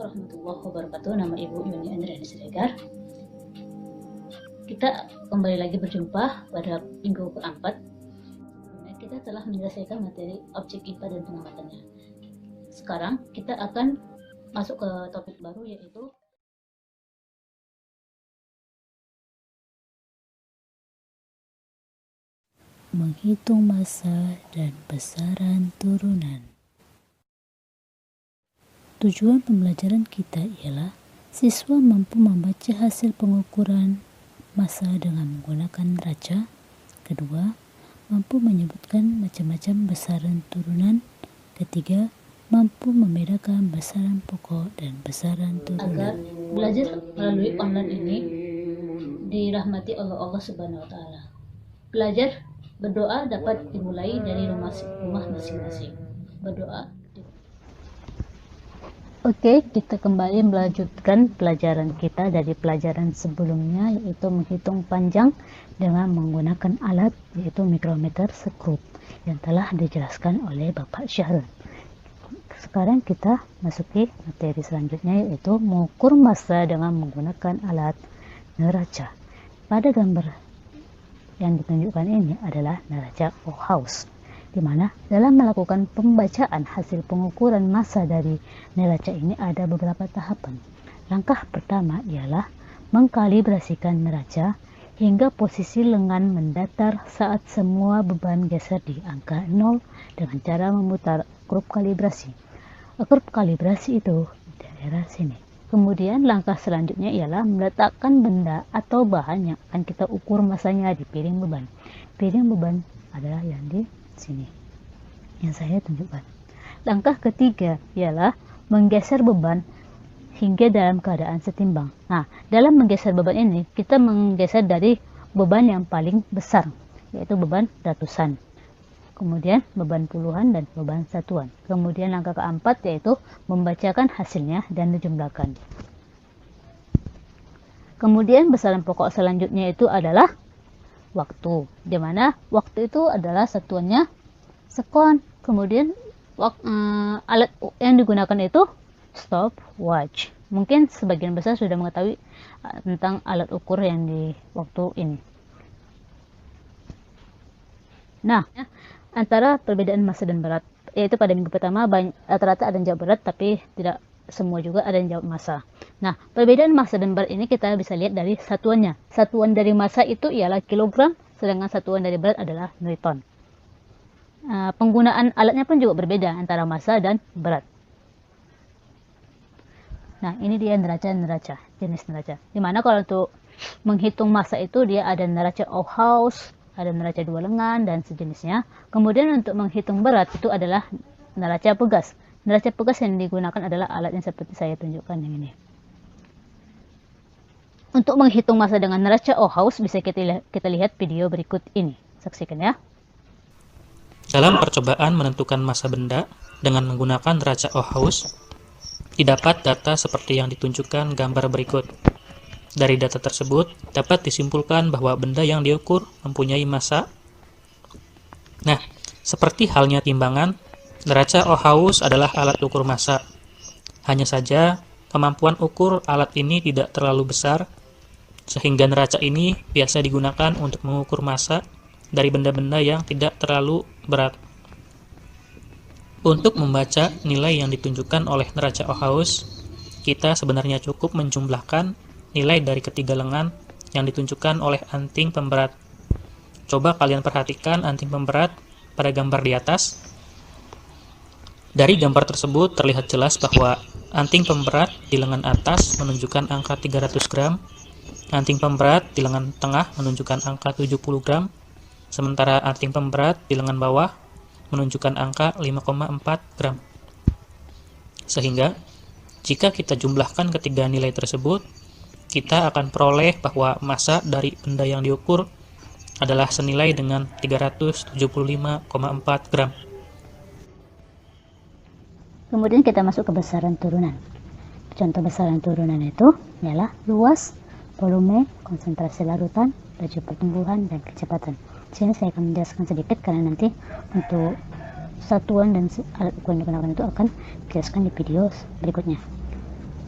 warahmatullahi wabarakatuh. Nama Ibu Yuni Andriani Siregar. Kita kembali lagi berjumpa pada minggu keempat. Kita telah menyelesaikan materi objek IPA dan pengamatannya. Sekarang kita akan masuk ke topik baru, yaitu menghitung massa dan besaran turunan. Tujuan pembelajaran kita ialah siswa mampu membaca hasil pengukuran massa dengan menggunakan neraca. Kedua, mampu menyebutkan macam-macam besaran turunan. Ketiga, mampu membedakan besaran pokok dan besaran turunan. Agar belajar melalui online ini dirahmati oleh Allah Subhanahu wa Ta'ala. Belajar berdoa dapat dimulai dari rumah masing-masing. Berdoa. Oke, kita kembali melanjutkan pelajaran kita dari pelajaran sebelumnya, yaitu menghitung panjang dengan menggunakan alat yaitu mikrometer sekrup yang telah dijelaskan oleh Bapak Syahrul. Sekarang kita masuki materi selanjutnya, yaitu mengukur massa dengan menggunakan alat neraca. Pada gambar yang ditunjukkan ini adalah neraca Ohaus, di mana dalam melakukan pembacaan hasil pengukuran massa dari neraca ini ada beberapa tahapan. Langkah pertama ialah mengkalibrasikan neraca hingga posisi lengan mendatar saat semua beban geser di angka 0 dengan cara memutar akrup kalibrasi. Akrup kalibrasi itu di daerah sini. Kemudian langkah selanjutnya ialah meletakkan benda atau bahan yang akan kita ukur massanya di piring beban. Piring beban adalah yang di sini yang saya tunjukkan. Langkah ketiga ialah menggeser beban hingga dalam keadaan setimbang. Nah, dalam menggeser beban ini kita menggeser dari beban yang paling besar, yaitu beban ratusan, kemudian beban puluhan dan beban satuan. Kemudian langkah keempat yaitu membacakan hasilnya dan dijumlahkan. Kemudian besaran pokok selanjutnya itu adalah waktu, di mana waktu itu adalah satuannya sekon. Kemudian alat yang digunakan itu stopwatch. Mungkin sebagian besar sudah mengetahui tentang alat ukur yang di waktu ini. Nah, antara perbedaan massa dan berat, yaitu pada minggu pertama rata-rata ada yang jawab berat, tapi tidak semua juga ada yang jawab massa. Nah, perbedaan massa dan berat ini kita bisa lihat dari satuannya. Satuan dari massa itu ialah kilogram, sedangkan satuan dari berat adalah newton. Penggunaan alatnya pun juga berbeda antara massa dan berat. Nah, ini dia neraca, jenis neraca. Dimana kalau untuk menghitung massa itu dia ada neraca Ohaus, ada neraca dua lengan dan sejenisnya. Kemudian untuk menghitung berat itu adalah neraca pegas. Neraca pegas yang digunakan adalah alat yang seperti saya tunjukkan yang ini. Untuk menghitung massa dengan neraca Ohaus bisa kita lihat video berikut ini. Saksikan ya. Dalam percobaan menentukan massa benda dengan menggunakan neraca Ohaus, didapat data seperti yang ditunjukkan gambar berikut. Dari data tersebut, dapat disimpulkan bahwa benda yang diukur mempunyai massa. Nah, seperti halnya timbangan, neraca Ohaus adalah alat ukur massa. Hanya saja, kemampuan ukur alat ini tidak terlalu besar, sehingga neraca ini biasa digunakan untuk mengukur massa dari benda-benda yang tidak terlalu berat. Untuk membaca nilai yang ditunjukkan oleh neraca Ohaus, kita sebenarnya cukup menjumlahkan nilai dari ketiga lengan yang ditunjukkan oleh anting pemberat. Coba kalian perhatikan anting pemberat pada gambar di atas. Dari gambar tersebut terlihat jelas bahwa anting pemberat di lengan atas menunjukkan angka 300 gram, anting pemberat di lengan tengah menunjukkan angka 70 gram, sementara anting pemberat di lengan bawah menunjukkan angka 5,4 gram. Sehingga, jika kita jumlahkan ketiga nilai tersebut, kita akan peroleh bahwa massa dari benda yang diukur adalah senilai dengan 375,4 gram. Kemudian kita masuk ke besaran turunan. Contoh besaran turunan itu ialah luas, volume, konsentrasi larutan, laju pertumbuhan, dan kecepatan. Di sini saya akan menjelaskan sedikit karena nanti untuk satuan dan alat ukur yang digunakan itu akan dijelaskan di video berikutnya.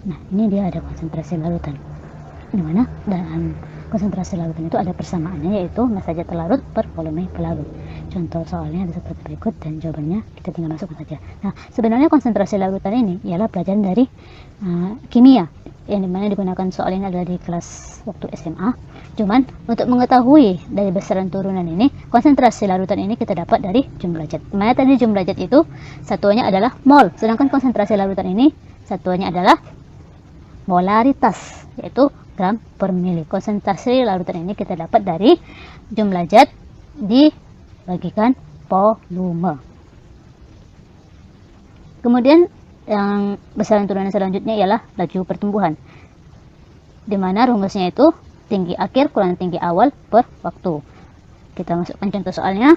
Nah, ini dia ada konsentrasi larutan, di mana dalam konsentrasi larutan itu ada persamaannya, yaitu massa zat larut per volume pelarut. Contoh soalnya ada seperti berikut dan jawabannya kita tinggal masukkan saja. Nah, sebenarnya konsentrasi larutan ini ialah pelajaran dari kimia, yang dimana digunakan soal ini adalah di kelas waktu SMA. Cuman untuk mengetahui dari besaran turunan ini, konsentrasi larutan ini kita dapat dari jumlah zat. Mana tadi jumlah zat itu satuannya adalah mol, sedangkan konsentrasi larutan ini satuannya adalah molaritas, yaitu gram per mili. Konsentrasi larutan ini kita dapat dari jumlah zat dibagikan volume. Kemudian yang besaran turunan selanjutnya ialah laju pertumbuhan, di mana rumusnya itu tinggi akhir kurang tinggi awal per waktu. Kita masukkan contoh soalnya,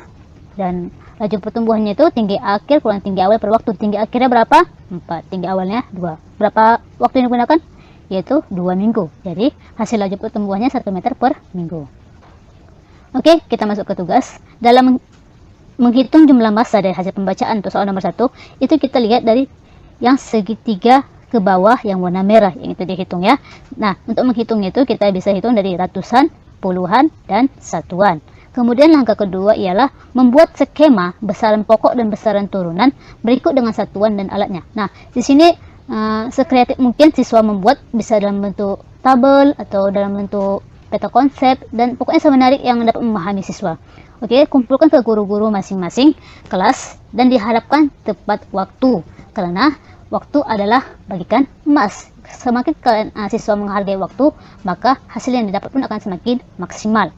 dan laju pertumbuhannya itu tinggi akhir kurang tinggi awal per waktu. Tinggi akhirnya berapa? 4, tinggi awalnya 2. Berapa waktu yang digunakan? Yaitu 2 minggu. Jadi hasil laju pertumbuhannya 1 meter per minggu. Oke, kita masuk ke tugas. Dalam menghitung jumlah massa dari hasil pembacaan untuk soal nomor 1, itu kita lihat dari yang segitiga ke bawah yang warna merah, yang itu dihitung ya. Nah, untuk menghitungnya itu kita bisa hitung dari ratusan, puluhan, dan satuan. Kemudian langkah kedua ialah membuat skema besaran pokok dan besaran turunan berikut dengan satuan dan alatnya. Nah, di sini sekreatif mungkin siswa membuat, bisa dalam bentuk tabel atau dalam bentuk peta konsep, dan pokoknya semenarik yang dapat memahami siswa. Oke, kumpulkan ke guru-guru masing-masing kelas dan diharapkan tepat waktu, karena waktu adalah bagikan emas. Semakin kalian siswa menghargai waktu, maka hasil yang didapat pun akan semakin maksimal.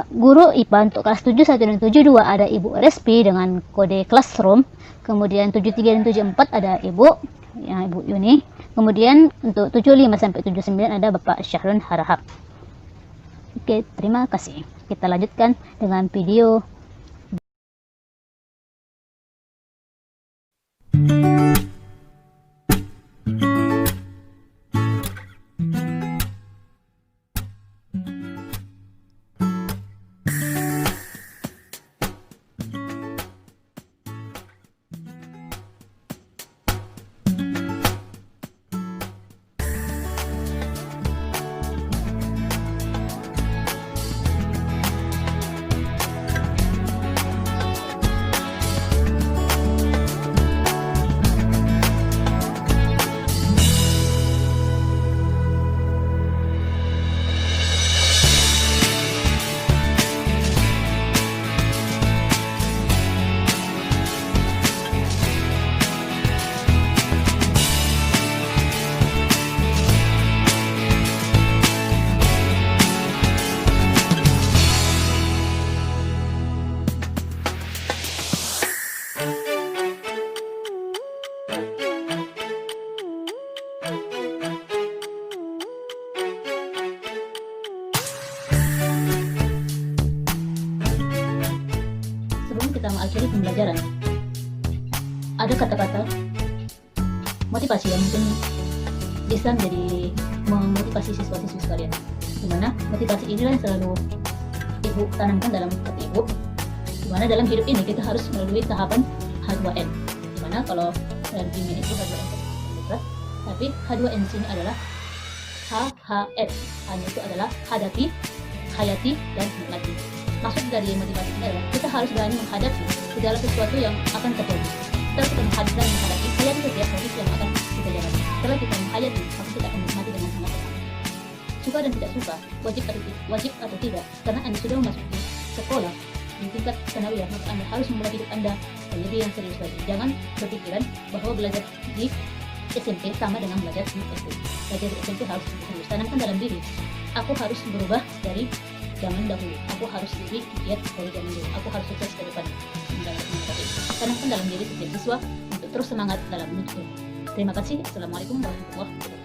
Guru IPA untuk kelas 71 dan 72 ada Ibu Respi dengan kode classroom. Kemudian 73 dan 74 ada Ibu Yuni. Kemudian untuk 75 sampai 79 ada Bapak Syahrul Harahap. Oke, terima kasih. Kita lanjutkan dengan video. Kita mengakhiri pembelajaran, ada kata-kata motivasi yang mungkin bisa menjadi memotivasi siswa-siswi sekalian, dimana motivasi inilah yang selalu ibu tanamkan dalam hati ibu, dimana dalam hidup ini kita harus melalui tahapan H2N, dimana kalau dalam kimia itu H2N berat, tapi H2N sini adalah HHS, hanya itu adalah hadapi, hayati, dan nikmati. Maksud dari motivasi ini adalah kita harus berani menghadapi segala sesuatu yang akan terjadi. Setelah kita menghadapi hayati setiap proses yang akan kita jalani. Setelah kita menghayati, maka kita akan menikmati dengan sangat tenang. Suka dan tidak suka, wajib atau tidak, karena Anda sudah memasuki sekolah di tingkat sanawiyah, maka Anda harus memulai hidup Anda lebih yang serius lagi. Jangan berpikiran bahwa belajar di SMP sama dengan belajar di SD. Belajar di SMP harus serius. Tanamkan dalam diri, aku harus berubah dari zaman dahulu, aku harus lebih giat dari zaman dulu, aku harus sukses ke depan. Tanamkan dalam diri setiap siswa untuk terus semangat dalam menuntut ilmu. Terima kasih. Assalamualaikum warahmatullahi wabarakatuh.